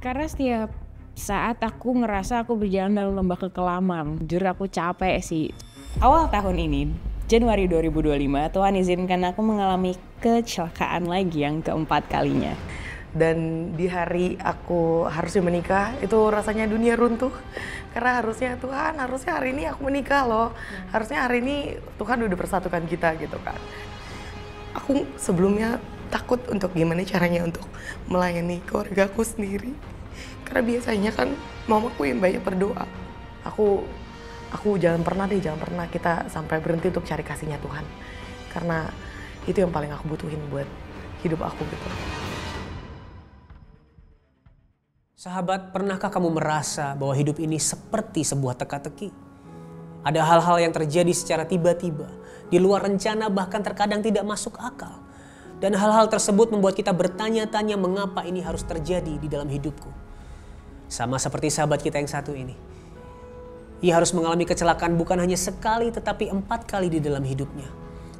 Karena setiap saat aku ngerasa aku berjalan dalam lembah kekelaman, jujur aku capek sih. Awal tahun ini, Januari 2025, Tuhan izinkan aku mengalami kecelakaan lagi yang keempat kalinya. Dan di hari aku harusnya menikah, itu rasanya dunia runtuh. Karena harusnya Tuhan, harusnya hari ini aku menikah loh. Harusnya hari ini Tuhan udah persatukan kita gitu kan. Aku sebelumnya takut untuk gimana caranya untuk melayani keluarga aku sendiri. Karena biasanya kan mamaku yang banyak berdoa. Aku jangan pernah kita sampai berhenti untuk cari kasihnya Tuhan. Karena itu yang paling aku butuhin buat hidup aku gitu. Sahabat, pernahkah kamu merasa bahwa hidup ini seperti sebuah teka-teki? Ada hal-hal yang terjadi secara tiba-tiba, di luar rencana, bahkan terkadang tidak masuk akal. Dan hal-hal tersebut membuat kita bertanya-tanya mengapa ini harus terjadi di dalam hidupku. Sama seperti sahabat kita yang satu ini. Ia harus mengalami kecelakaan bukan hanya sekali tetapi 4 kali di dalam hidupnya.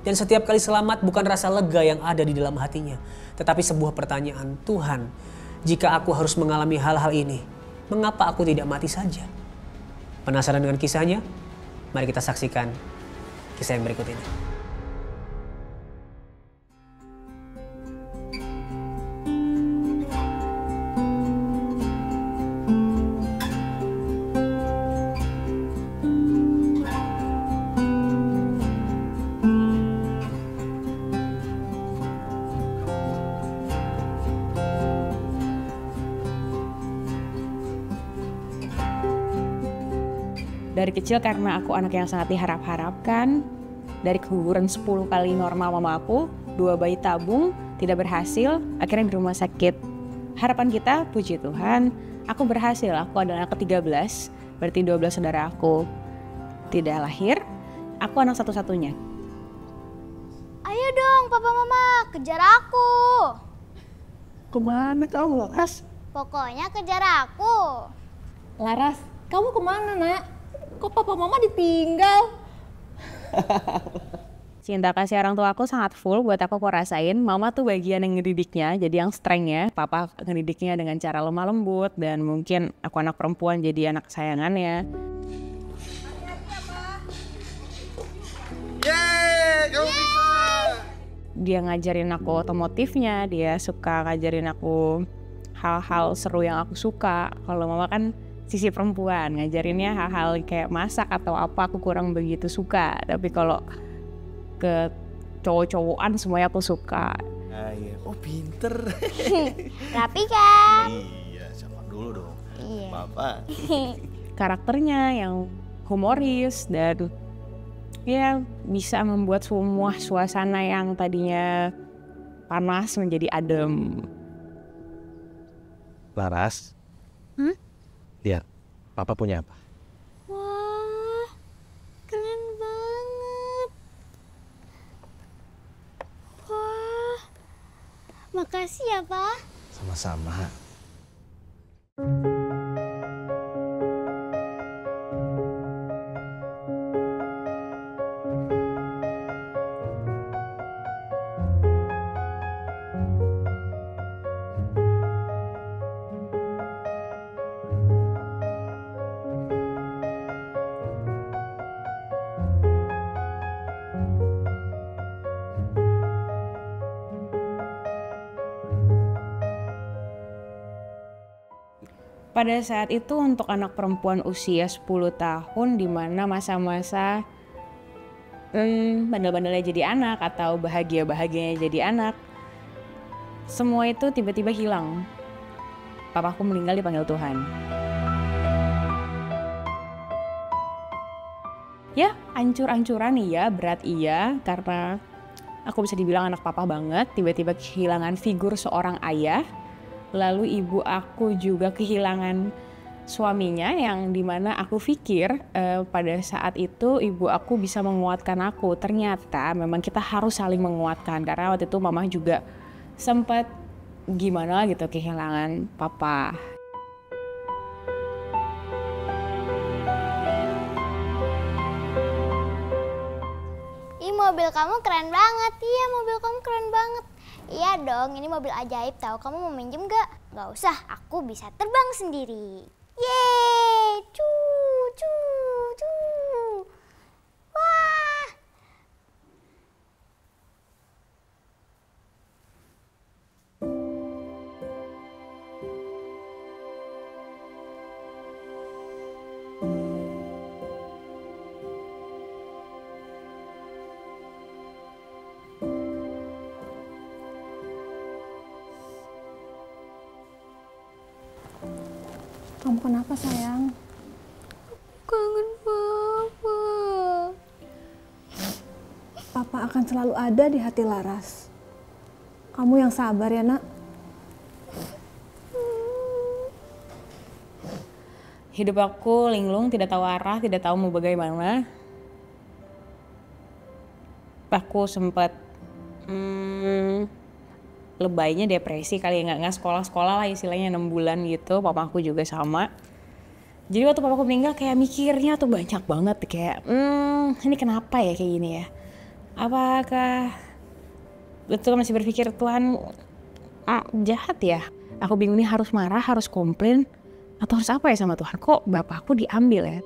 Dan setiap kali selamat bukan rasa lega yang ada di dalam hatinya, tetapi sebuah pertanyaan, Tuhan, jika aku harus mengalami hal-hal ini, mengapa aku tidak mati saja? Penasaran dengan kisahnya? Mari kita saksikan kisah yang berikut ini. Dari kecil karena aku anak yang sangat diharap-harapkan, dari keguguran 10 kali normal mama aku, 2 bayi tabung, tidak berhasil, akhirnya di rumah sakit. Harapan kita, puji Tuhan, aku berhasil, aku adalah anak ke-13, berarti 12 saudara aku tidak lahir, aku anak satu-satunya. Ayo dong papa mama, kejar aku. Kemana kamu, Laras? Pokoknya kejar aku. Laras, kamu kemana nak? Kok papa mama ditinggal? Cinta kasih orang tua aku sangat full buat aku rasain. Mama tuh bagian yang ngedidiknya, jadi yang strength-nya. Papa ngedidiknya dengan cara lemah lembut, dan mungkin aku anak perempuan jadi anak kesayangannya. Yeay, kamu bisa! Dia ngajarin aku otomotifnya, dia suka ngajarin aku hal-hal seru yang aku suka. Kalau mama kan sisi perempuan, ngajarinnya hal-hal kayak masak atau apa aku kurang begitu suka. Tapi kalau ke cowok-cowokan semuanya aku suka. Ah, iya. Oh pinter. Rapi kan? Iya, sama dulu dong. Iya. Papa. Karakternya yang humoris dan ya bisa membuat semua suasana yang tadinya panas menjadi adem. Laras, lihat, Papa punya apa? Wah, keren banget. Wah, makasih ya Pak. Sama-sama. Pada saat itu untuk anak perempuan usia 10 tahun di mana masa-masa bandel-bandelnya jadi anak atau bahagia-bahagianya jadi anak, semua itu tiba-tiba hilang. Papaku meninggal dipanggil Tuhan. Ya, ancur-ancuran iya, berat iya, karena aku bisa dibilang anak papa banget, tiba-tiba kehilangan figur seorang ayah. Lalu ibu aku juga kehilangan suaminya yang dimana aku pikir pada saat itu ibu aku bisa menguatkan aku. Ternyata memang kita harus saling menguatkan karena waktu itu mama juga sempat gimana gitu kehilangan papa. Ih, mobil kamu keren banget. Iya, mobil kamu keren banget. Iya dong, ini mobil ajaib tahu. Kamu mau minjem gak? Gak usah, aku bisa terbang sendiri. Yeay, cu, cu, cu. Wah. Kamu kenapa sayang? Kangen Papa. Papa akan selalu ada di hati Laras. Kamu yang sabar ya nak. Hidup aku linglung, tidak tahu arah, tidak tahu mau bagaimana. Aku sempat lebaynya depresi kali ya, nggak sekolah-sekolah lah istilahnya 6 bulan gitu. Papa aku juga sama. Jadi waktu papa aku meninggal kayak mikirnya tuh banyak banget kayak ini kenapa ya kayak gini ya. Apakah betul masih berpikir Tuhan jahat ya? Aku bingung nih harus marah, harus komplain atau harus apa ya sama Tuhan? Kok bapakku diambil ya?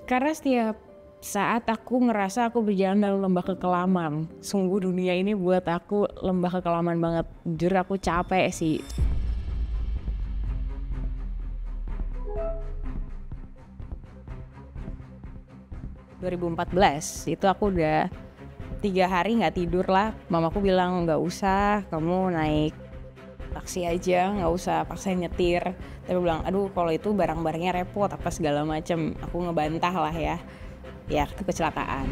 Karena setiap saat aku ngerasa aku berjalan dalam lembah kekelaman. Sungguh dunia ini buat aku lembah kekelaman banget. Jujur aku capek sih. itu aku udah 3 hari nggak tidur lah. Mamaku bilang nggak usah, kamu naik taksi aja, nggak usah paksain nyetir. Tapi bilang aduh kalau itu barang-barangnya repot apa segala macem. Aku ngebantah lah ya. Ya itu kecelakaan.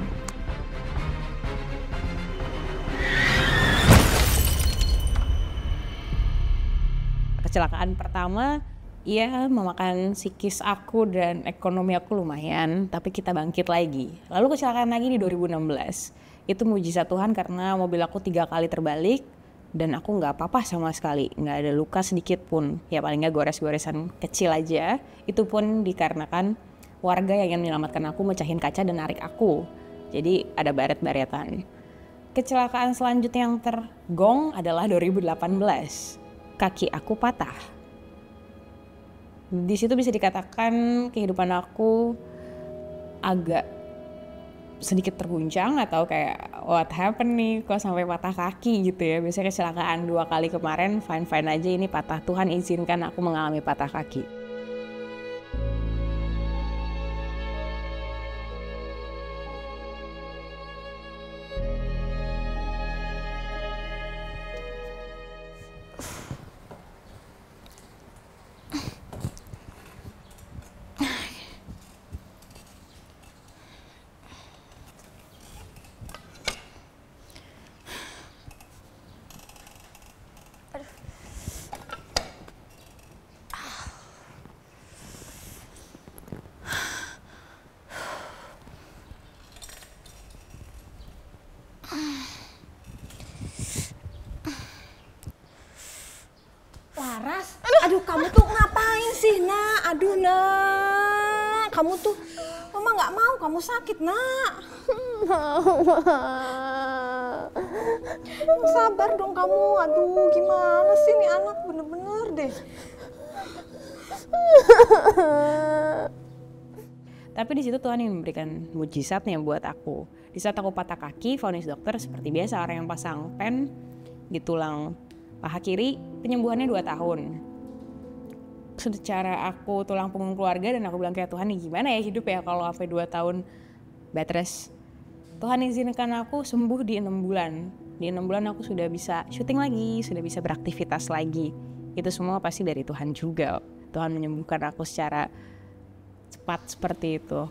Kecelakaan pertama ya memakan psikis aku dan ekonomi aku lumayan, tapi kita bangkit lagi. Lalu kecelakaan lagi di 2016. Itu mujizat Tuhan karena mobil aku 3 kali terbalik dan aku nggak apa-apa sama sekali, nggak ada luka sedikit pun. Ya paling nggak gores-goresan kecil aja. Itu pun dikarenakan warga yang ingin menyelamatkan aku mecahin kaca dan narik aku. Jadi ada baret-baretan. Kecelakaan selanjutnya yang tergong adalah 2018. Kaki aku patah. Di situ bisa dikatakan kehidupan aku agak sedikit terguncang atau kayak what happened nih kok sampai patah kaki gitu ya. Biasanya kecelakaan 2 kali kemarin fine-fine aja, ini patah. Tuhan izinkan aku mengalami patah kaki. Laras, aduh kamu tuh ngapain sih nak? Aduh nak, kamu tuh, mama nggak mau kamu sakit nak. Sabar dong kamu, aduh gimana sih nih anak bener-bener deh. Tapi di situ Tuhan yang memberikan mujizatnya buat aku. Di saat aku patah kaki, vonis dokter seperti biasa orang yang pasang pen di tulang paha kiri, penyembuhannya 2 tahun. Secara aku tulang punggung keluarga dan aku bilang kayak Tuhan nih gimana ya hidup ya kalau sampai 2 tahun bed rest. Tuhan izinkan aku sembuh di 6 bulan. Di 6 bulan aku sudah bisa syuting lagi, sudah bisa beraktivitas lagi. Itu semua pasti dari Tuhan juga. Tuhan menyembuhkan aku secara cepat seperti itu.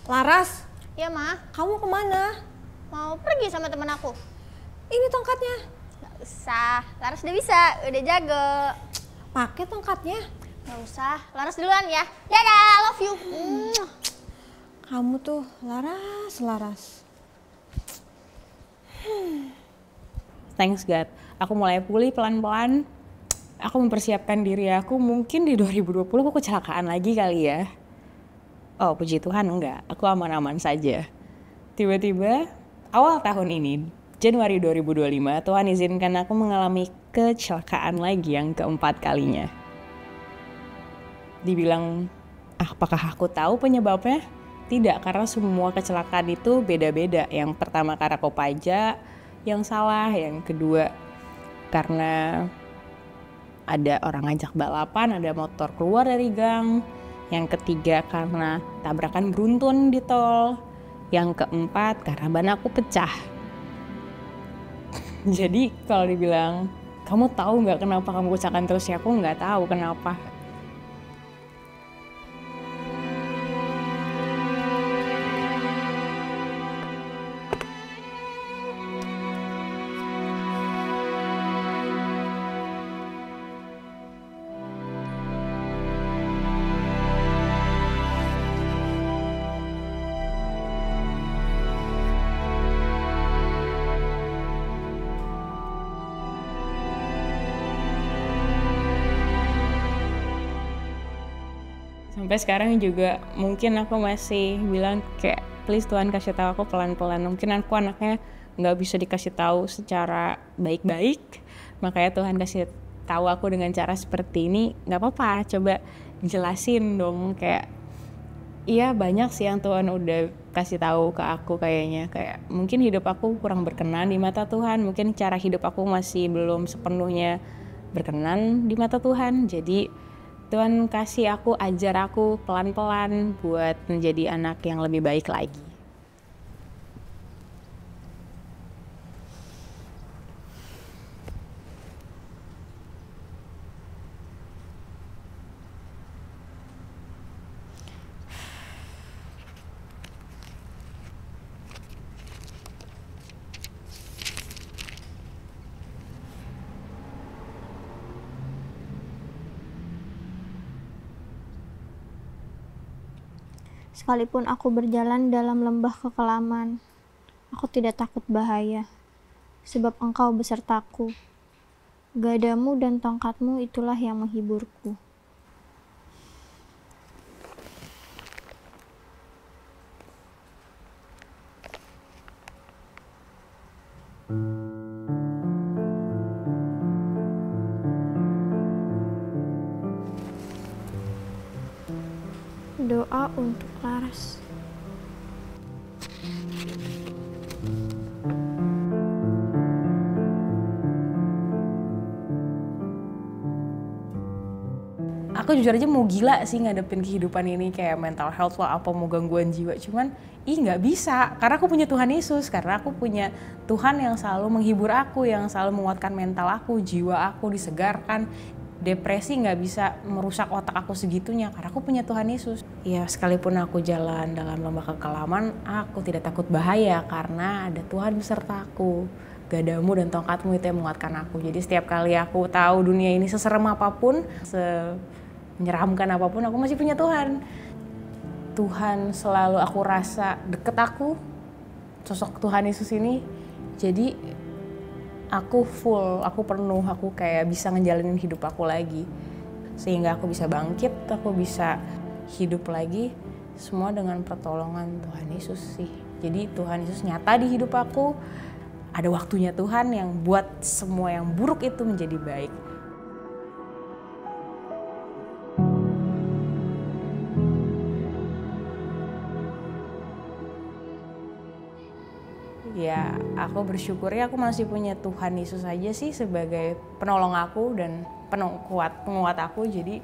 Laras, Ya Ma, kamu kemana? mau pergi sama teman aku. Ini tongkatnya. Gak usah, Laras udah bisa, udah jago. Pakai tongkatnya. Gak usah, Laras duluan ya. Dadah, love you. Kamu tuh Laras. Thanks God, aku mulai pulih pelan-pelan. aku mempersiapkan diri aku, mungkin di 2020 aku kecelakaan lagi kali ya. Oh puji Tuhan enggak, aku aman-aman saja. Tiba-tiba awal tahun ini, Januari 2025, Tuhan izinkan aku mengalami kecelakaan lagi yang keempat kalinya. Dibilang, apakah aku tahu penyebabnya? Tidak, karena semua kecelakaan itu beda-beda. Yang pertama karena kopaja yang salah, yang kedua karena ada orang ngajak balapan, ada motor keluar dari gang, yang ketiga karena tabrakan beruntun di tol, yang keempat karena ban aku pecah. Jadi kalau dibilang, kamu tahu nggak kenapa kamu kecelakaan terus? Ya aku nggak tahu kenapa. Sampai sekarang juga mungkin aku masih bilang kayak please Tuhan kasih tahu aku pelan-pelan. Mungkin aku anaknya nggak bisa dikasih tahu secara baik-baik, makanya Tuhan kasih tahu aku dengan cara seperti ini. Nggak apa-apa, coba jelasin dong. Kayak iya banyak sih yang Tuhan udah kasih tahu ke aku kayaknya. Kayak mungkin hidup aku kurang berkenan di mata Tuhan, mungkin cara hidup aku masih belum sepenuhnya berkenan di mata Tuhan. Jadi Tuhan kasih aku, ajar aku pelan-pelan buat menjadi anak yang lebih baik lagi. Sekalipun aku berjalan dalam lembah kekelaman, aku tidak takut bahaya, sebab Engkau besertaku. Gadamu dan tongkatmu itulah yang menghiburku. Doa untuk Laras. Aku jujur aja mau gila sih ngadepin kehidupan ini, kayak mental health lah apa, mau gangguan jiwa. Cuman nggak bisa, karena aku punya Tuhan Yesus, karena aku punya Tuhan yang selalu menghibur aku, yang selalu menguatkan mental aku, jiwa aku disegarkan. Depresi nggak bisa merusak otak aku segitunya, karena aku punya Tuhan Yesus. Ya sekalipun aku jalan dalam lembah kekelaman, aku tidak takut bahaya karena ada Tuhan beserta aku. Gadamu dan tongkatmu itu yang menguatkan aku. Jadi setiap kali aku tahu dunia ini seserem apapun, menyeramkan apapun, aku masih punya Tuhan. Tuhan selalu aku rasa deket aku, sosok Tuhan Yesus ini. Jadi aku full, aku penuh, aku kayak bisa ngejalanin hidup aku lagi. Sehingga aku bisa bangkit, aku bisa hidup lagi, semua dengan pertolongan Tuhan Yesus sih. Jadi Tuhan Yesus nyata di hidup aku, ada waktunya Tuhan yang buat semua yang buruk itu menjadi baik. Ya aku bersyukur ya aku masih punya Tuhan Yesus aja sih sebagai penolong aku dan penguat aku. Jadi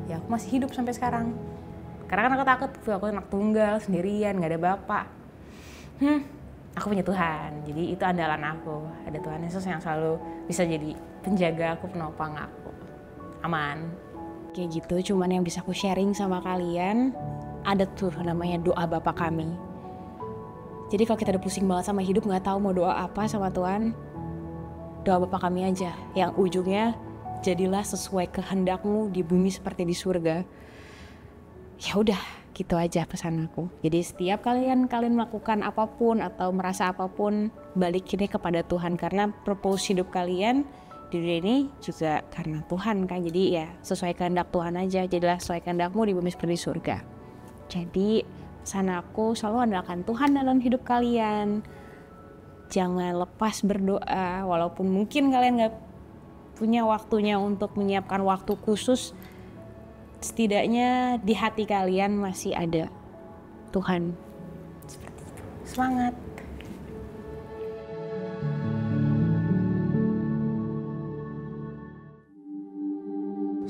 ya aku masih hidup sampai sekarang. Karena kan aku takut, aku anak tunggal sendirian, gak ada bapak. Aku punya Tuhan, jadi itu andalan aku. Ada Tuhan Yesus yang selalu bisa jadi penjaga aku, penopang aku. Aman. Kayak gitu, cuman yang bisa aku sharing sama kalian, ada tuh namanya doa Bapa Kami. Jadi kalau kita udah pusing banget sama hidup, gak tahu mau doa apa sama Tuhan, doa Bapa Kami aja. Yang ujungnya, jadilah sesuai kehendakmu di bumi seperti di surga. Ya udah, gitu aja pesan aku. Jadi setiap kalian melakukan apapun atau merasa apapun, balikinnya kepada Tuhan. Karena purpose hidup kalian di dunia ini juga karena Tuhan kan. Jadi ya sesuai kehendak Tuhan aja. Jadilah sesuai kehendakmu di bumi seperti surga. Jadi pesan aku selalu andalkan Tuhan dalam hidup kalian. Jangan lepas berdoa, walaupun mungkin kalian gak punya waktunya untuk menyiapkan waktu khusus, setidaknya di hati kalian masih ada Tuhan. Seperti itu. Semangat!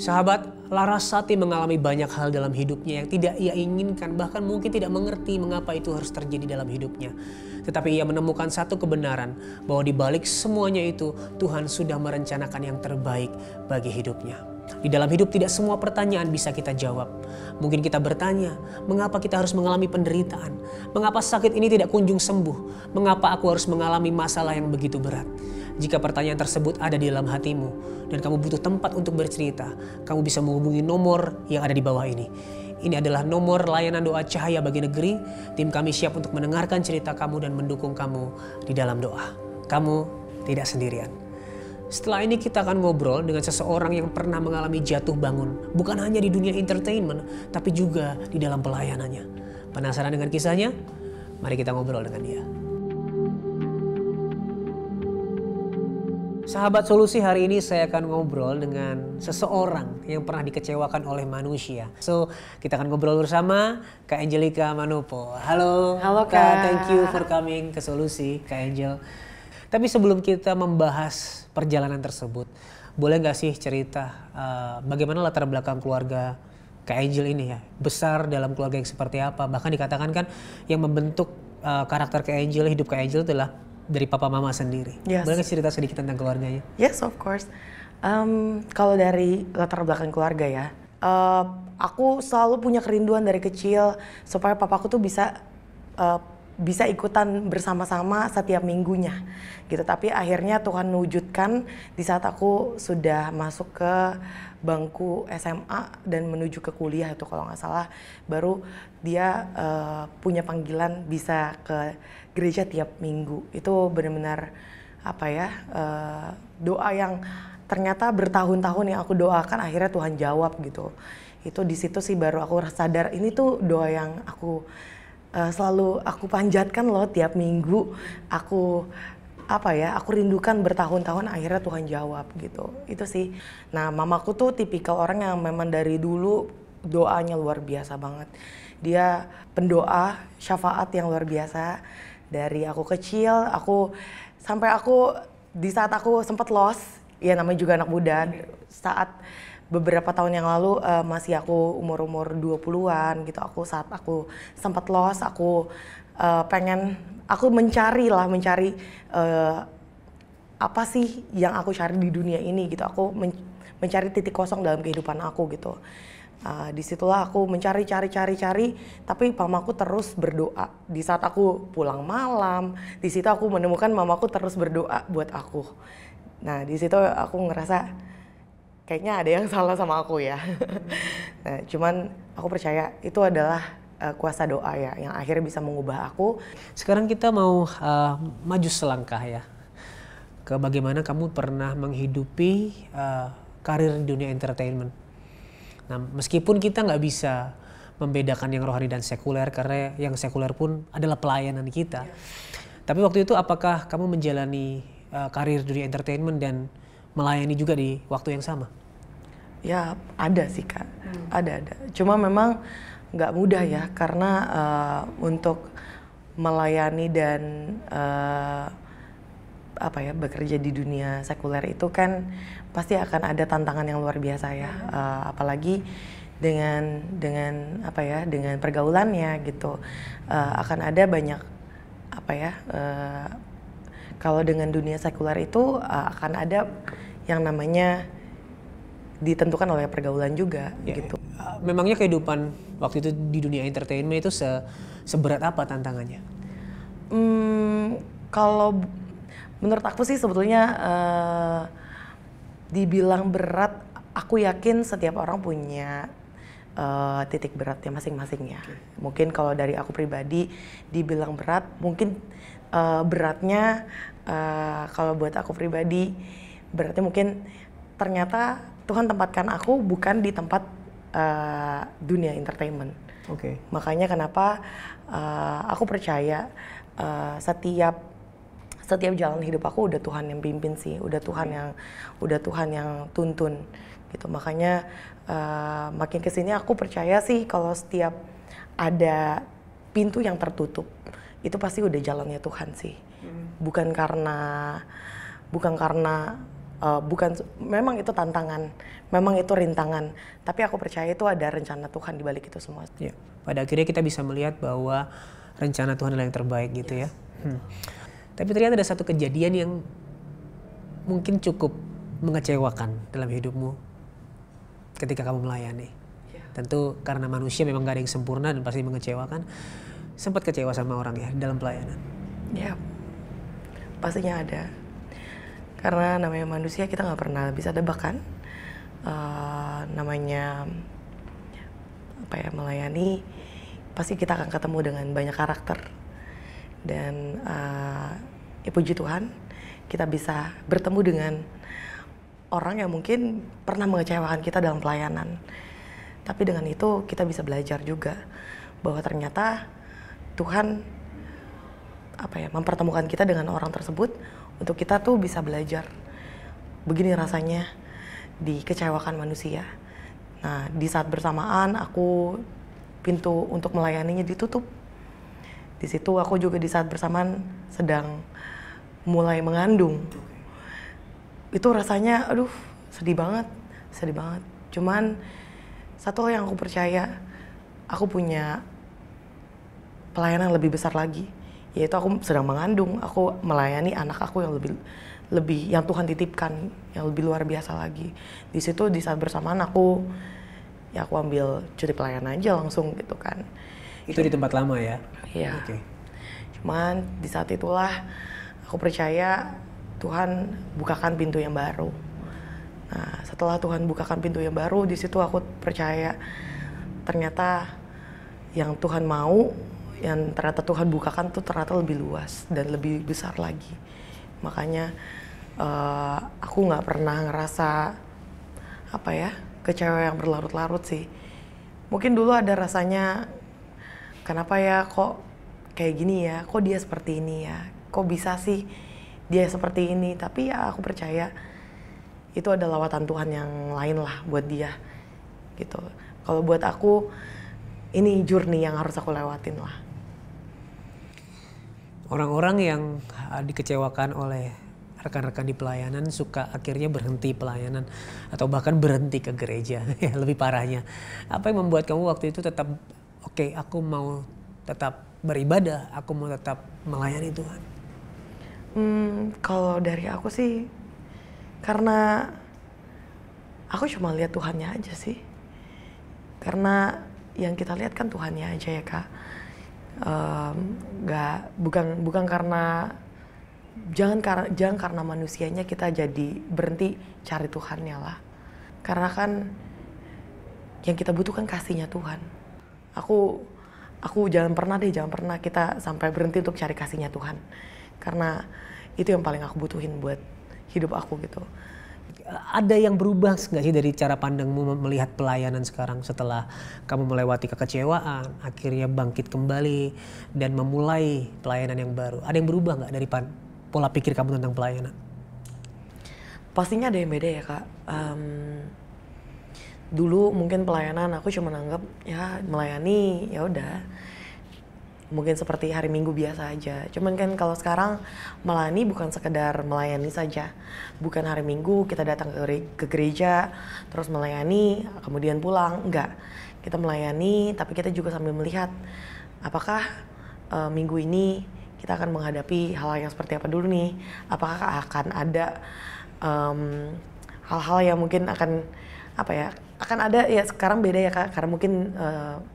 Sahabat, Larasati mengalami banyak hal dalam hidupnya yang tidak ia inginkan, bahkan mungkin tidak mengerti mengapa itu harus terjadi dalam hidupnya. Tetapi ia menemukan satu kebenaran, bahwa di balik semuanya itu Tuhan sudah merencanakan yang terbaik bagi hidupnya. Di dalam hidup tidak semua pertanyaan bisa kita jawab. Mungkin kita bertanya, mengapa kita harus mengalami penderitaan? Mengapa sakit ini tidak kunjung sembuh? Mengapa aku harus mengalami masalah yang begitu berat? Jika pertanyaan tersebut ada di dalam hatimu dan kamu butuh tempat untuk bercerita, kamu bisa menghubungi nomor yang ada di bawah ini. Ini adalah nomor layanan doa Cahaya Bagi Negeri. Tim kami siap untuk mendengarkan cerita kamu dan mendukung kamu di dalam doa. Kamu tidak sendirian. Setelah ini kita akan ngobrol dengan seseorang yang pernah mengalami jatuh bangun. Bukan hanya di dunia entertainment, tapi juga di dalam pelayanannya. Penasaran dengan kisahnya? Mari kita ngobrol dengan dia. Sahabat Solusi, hari ini saya akan ngobrol dengan seseorang yang pernah dikecewakan oleh manusia. So, kita akan ngobrol bersama Kak Angelica Manopo. Halo Kak, thank you for coming ke Solusi, Kak Angel. Tapi sebelum kita membahas perjalanan tersebut, boleh gak sih cerita bagaimana latar belakang keluarga Kak Angel ini ya? Besar dalam keluarga yang seperti apa? Bahkan dikatakan kan yang membentuk karakter Kak Angel, hidup Kak Angel adalah dari papa mama sendiri. Yes. Boleh cerita sedikit tentang keluarganya? Yes, of course. Kalau dari latar belakang keluarga ya, aku selalu punya kerinduan dari kecil supaya papaku tuh bisa ikutan bersama-sama setiap minggunya gitu. Tapi akhirnya Tuhan mewujudkan di saat aku sudah masuk ke bangku SMA dan menuju ke kuliah itu kalau nggak salah, baru dia punya panggilan bisa ke gereja tiap minggu. Itu benar-benar doa yang ternyata bertahun-tahun yang aku doakan akhirnya Tuhan jawab gitu. Itu di situ sih baru aku sadar ini tuh doa yang aku selalu aku panjatkan loh tiap minggu. Aku rindukan bertahun-tahun akhirnya Tuhan jawab gitu. Itu sih. Nah, mamaku tuh tipikal orang yang memang dari dulu doanya luar biasa banget. Dia pendoa, syafaat yang luar biasa. Dari aku kecil, sampai di saat aku sempat lost, ya namanya juga anak muda, saat beberapa tahun yang lalu masih aku umur 20-an gitu, saat aku sempat lost, aku mencari apa sih yang aku cari di dunia ini gitu. Aku mencari titik kosong dalam kehidupan aku gitu. Disitulah aku mencari, tapi mamaku terus berdoa. Di saat aku pulang malam, di situ aku menemukan mamaku terus berdoa buat aku. Nah, di situ aku ngerasa kayaknya ada yang salah sama aku ya. Nah, cuman aku percaya itu adalah kuasa doa ya yang akhirnya bisa mengubah aku. Sekarang kita mau maju selangkah ya ke bagaimana kamu pernah menghidupi karir di dunia entertainment. Nah, meskipun kita nggak bisa membedakan yang rohani dan sekuler karena yang sekuler pun adalah pelayanan kita. Tapi waktu itu apakah kamu menjalani karir dunia entertainment dan melayani juga di waktu yang sama? Ya ada sih Kak, ada. Cuma memang nggak mudah ya karena untuk melayani dan bekerja di dunia sekuler itu kan pasti akan ada tantangan yang luar biasa ya, apalagi dengan pergaulannya gitu, akan ada banyak kalau dengan dunia sekuler itu akan ada yang namanya ditentukan oleh pergaulan juga gitu. Memangnya kehidupan waktu itu di dunia entertainment itu seberat apa tantangannya? Kalau menurut aku sih sebetulnya dibilang berat, aku yakin setiap orang punya titik beratnya masing-masing ya. Mungkin kalau dari aku pribadi dibilang berat, mungkin beratnya kalau buat aku pribadi berarti mungkin ternyata Tuhan tempatkan aku bukan di tempat dunia entertainment. Oke. Makanya kenapa aku percaya setiap jalan hidup aku udah Tuhan yang pimpin sih, udah Tuhan yang tuntun gitu. Makanya makin kesini aku percaya sih kalau setiap ada pintu yang tertutup itu pasti udah jalannya Tuhan sih. Bukan memang itu tantangan, memang itu rintangan, tapi aku percaya itu ada rencana Tuhan di balik itu semua. Ya, pada akhirnya kita bisa melihat bahwa rencana Tuhan adalah yang terbaik gitu ya. Tapi ternyata ada satu kejadian yang mungkin cukup mengecewakan dalam hidupmu ketika kamu melayani. Tentu karena manusia memang gak ada yang sempurna dan pasti mengecewakan. Sempat kecewa sama orang ya dalam pelayanan? Ya, pastinya ada. Karena namanya manusia kita gak pernah bisa tebak kan. Namanya melayani, pasti kita akan ketemu dengan banyak karakter. Dan ya puji Tuhan, kita bisa bertemu dengan orang yang mungkin pernah mengecewakan kita dalam pelayanan. Tapi dengan itu kita bisa belajar juga bahwa ternyata Tuhan mempertemukan kita dengan orang tersebut untuk kita tuh bisa belajar. Begini rasanya dikecewakan manusia. Nah, di saat bersamaan pintu untuk melayaninya ditutup. Di situ aku juga di saat bersamaan sedang mulai mengandung. Itu rasanya sedih banget. Cuman satu hal yang aku percaya, aku punya pelayanan yang lebih besar lagi, yaitu aku sedang mengandung, aku melayani anak aku yang lebih yang Tuhan titipkan, yang lebih luar biasa lagi. Di situ di saat bersamaan aku ambil cuti pelayanan aja langsung gitu kan. Itu di tempat lama ya? Iya. Okay. Cuman di saat itulah aku percaya Tuhan bukakan pintu yang baru. Nah, setelah Tuhan bukakan pintu yang baru, di situ aku percaya ternyata yang Tuhan mau, yang ternyata Tuhan bukakan tuh ternyata lebih luas dan lebih besar lagi. Makanya aku nggak pernah ngerasa kecewa yang berlarut-larut sih. Mungkin dulu ada rasanya, kenapa ya kok kayak gini ya, kok dia seperti ini ya, kok bisa sih dia seperti ini. Tapi ya aku percaya itu ada lawatan Tuhan yang lain lah buat dia gitu. Kalau buat aku ini journey yang harus aku lewatin lah. Orang-orang yang dikecewakan oleh rekan-rekan di pelayanan suka akhirnya berhenti pelayanan atau bahkan berhenti ke gereja. Ya, lebih parahnya. Apa yang membuat kamu waktu itu tetap oke, aku mau tetap beribadah, aku mau tetap melayani Tuhan? Kalau dari aku sih, karena aku cuma lihat Tuhannya aja sih. Karena yang kita lihat kan Tuhannya aja ya Kak. Bukan karena jangan karena manusianya kita jadi berhenti cari Tuhannya lah. Karena kan yang kita butuhkan kasihnya Tuhan. Aku jangan pernah kita sampai berhenti untuk cari kasihnya Tuhan. Karena itu yang paling aku butuhin buat hidup aku gitu. Ada yang berubah nggak sih dari cara pandangmu melihat pelayanan sekarang setelah kamu melewati kekecewaan, akhirnya bangkit kembali dan memulai pelayanan yang baru? Ada yang berubah nggak dari pola pikir kamu tentang pelayanan? Pastinya ada yang beda ya Kak. Dulu mungkin pelayanan aku cuma anggap ya melayani ya udah. Mungkin seperti hari Minggu biasa aja. Cuman kan kalau sekarang melayani bukan sekedar melayani saja. Bukan hari Minggu kita datang ke gereja terus melayani kemudian pulang. Enggak. Kita melayani tapi kita juga sambil melihat apakah minggu ini kita akan menghadapi hal yang seperti apa dulu nih. Apakah akan ada hal-hal yang mungkin akan akan ada ya. Sekarang beda ya Kak, karena mungkin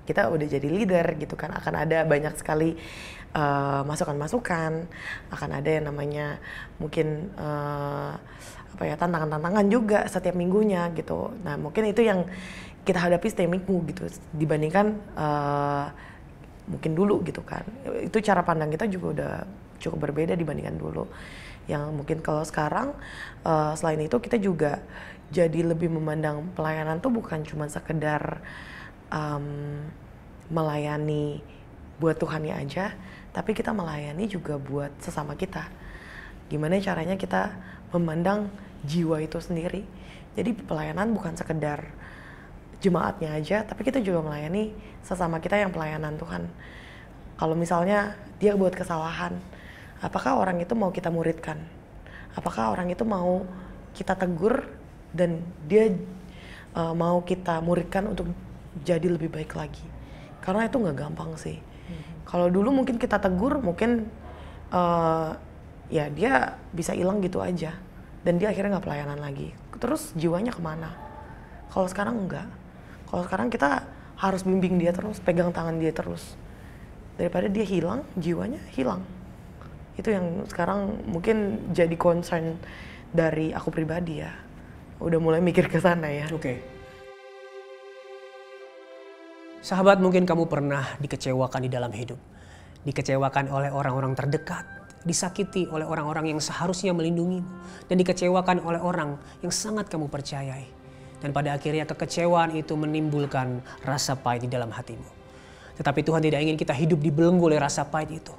kita udah jadi leader gitu kan, akan ada banyak sekali masukan-masukan, akan ada yang namanya mungkin tantangan-tantangan juga setiap minggunya gitu. Nah mungkin itu yang kita hadapi setiap minggu gitu, dibandingkan mungkin dulu gitu kan. Itu cara pandang kita juga udah cukup berbeda dibandingkan dulu Yang mungkin kalau sekarang selain itu kita juga jadi lebih memandang pelayanan tuh bukan cuma sekedar melayani buat Tuhannya aja, tapi kita melayani juga buat sesama kita. Gimana caranya kita memandang jiwa itu sendiri. Jadi pelayanan bukan sekedar jemaatnya aja, tapi kita juga melayani sesama kita yang pelayanan Tuhan. Kalau misalnya dia buat kesalahan, apakah orang itu mau kita muridkan? Apakah orang itu mau kita tegur dan dia mau kita muridkan untuk jadi lebih baik lagi? Karena itu nggak gampang sih. Kalau dulu mungkin kita tegur, mungkin ya dia bisa hilang gitu aja. Dan dia akhirnya nggak pelayanan lagi. Terus jiwanya kemana? Kalau sekarang enggak. Kalau sekarang kita harus bimbing dia terus, pegang tangan dia terus. Daripada dia hilang, jiwanya hilang. Itu yang sekarang mungkin jadi concern dari aku pribadi ya. Udah mulai mikir ke sana ya. Oke. Sahabat, mungkin kamu pernah dikecewakan di dalam hidup. Dikecewakan oleh orang-orang terdekat. Disakiti oleh orang-orang yang seharusnya melindungimu. Dan dikecewakan oleh orang yang sangat kamu percayai. Dan pada akhirnya kekecewaan itu menimbulkan rasa pahit di dalam hatimu. Tetapi Tuhan tidak ingin kita hidup dibelenggu oleh rasa pahit itu.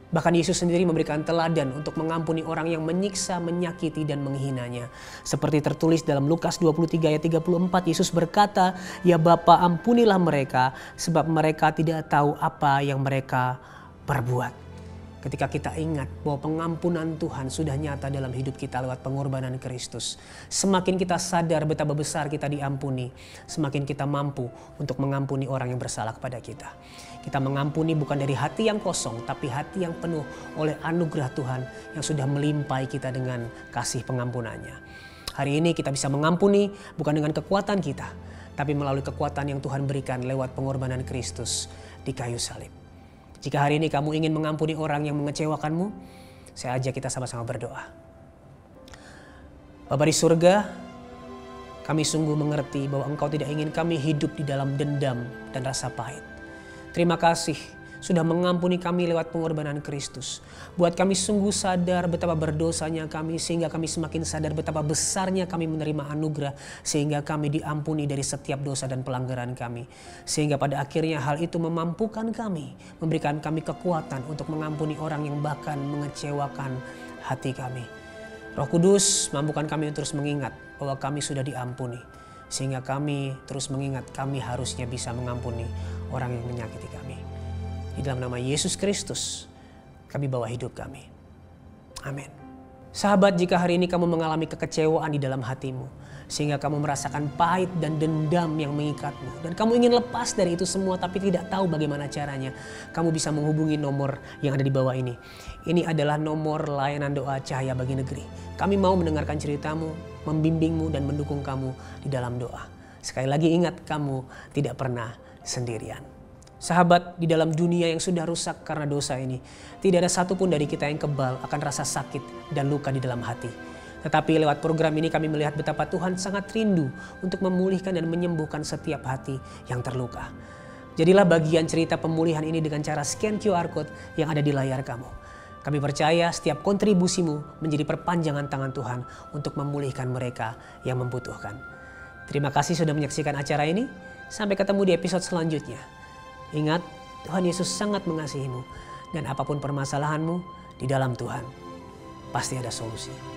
Bahkan Yesus sendiri memberikan teladan untuk mengampuni orang yang menyiksa, menyakiti, dan menghinanya. Seperti tertulis dalam Lukas 23 ayat 34, Yesus berkata, "Ya Bapa, ampunilah mereka, sebab mereka tidak tahu apa yang mereka perbuat." Ketika kita ingat bahwa pengampunan Tuhan sudah nyata dalam hidup kita lewat pengorbanan Kristus, semakin kita sadar betapa besar kita diampuni, semakin kita mampu untuk mengampuni orang yang bersalah kepada kita. Kita mengampuni bukan dari hati yang kosong, tapi hati yang penuh oleh anugerah Tuhan yang sudah melimpahi kita dengan kasih pengampunannya. Hari ini kita bisa mengampuni bukan dengan kekuatan kita, tapi melalui kekuatan yang Tuhan berikan lewat pengorbanan Kristus di kayu salib. Jika hari ini kamu ingin mengampuni orang yang mengecewakanmu, saya ajak kita sama-sama berdoa. Bapa di surga, kami sungguh mengerti bahwa Engkau tidak ingin kami hidup di dalam dendam dan rasa pahit. Terima kasih sudah mengampuni kami lewat pengorbanan Kristus. Buat kami sungguh sadar betapa berdosanya kami, sehingga kami semakin sadar betapa besarnya kami menerima anugerah, sehingga kami diampuni dari setiap dosa dan pelanggaran kami. Sehingga pada akhirnya hal itu memampukan kami, memberikan kami kekuatan untuk mengampuni orang yang bahkan mengecewakan hati kami. Roh Kudus, mampukan kami terus mengingat bahwa kami sudah diampuni, sehingga kami terus mengingat kami harusnya bisa mengampuni orang yang menyakiti kami. Di dalam nama Yesus Kristus, kami bawa hidup kami. Amin. Sahabat, jika hari ini kamu mengalami kekecewaan di dalam hatimu, sehingga kamu merasakan pahit dan dendam yang mengikatmu, dan kamu ingin lepas dari itu semua tapi tidak tahu bagaimana caranya, kamu bisa menghubungi nomor yang ada di bawah ini. Ini adalah nomor layanan doa Cahaya Bagi Negeri. Kami mau mendengarkan ceritamu, membimbingmu, dan mendukung kamu di dalam doa. Sekali lagi ingat, kamu tidak pernah sendirian. Sahabat, di dalam dunia yang sudah rusak karena dosa ini, tidak ada satupun dari kita yang kebal akan rasa sakit dan luka di dalam hati. Tetapi lewat program ini kami melihat betapa Tuhan sangat rindu untuk memulihkan dan menyembuhkan setiap hati yang terluka. Jadilah bagian cerita pemulihan ini dengan cara scan QR Code yang ada di layar kamu. Kami percaya setiap kontribusimu menjadi perpanjangan tangan Tuhan untuk memulihkan mereka yang membutuhkan. Terima kasih sudah menyaksikan acara ini. Sampai ketemu di episode selanjutnya. Ingat, Tuhan Yesus sangat mengasihimu, dan apapun permasalahanmu, di dalam Tuhan pasti ada solusi.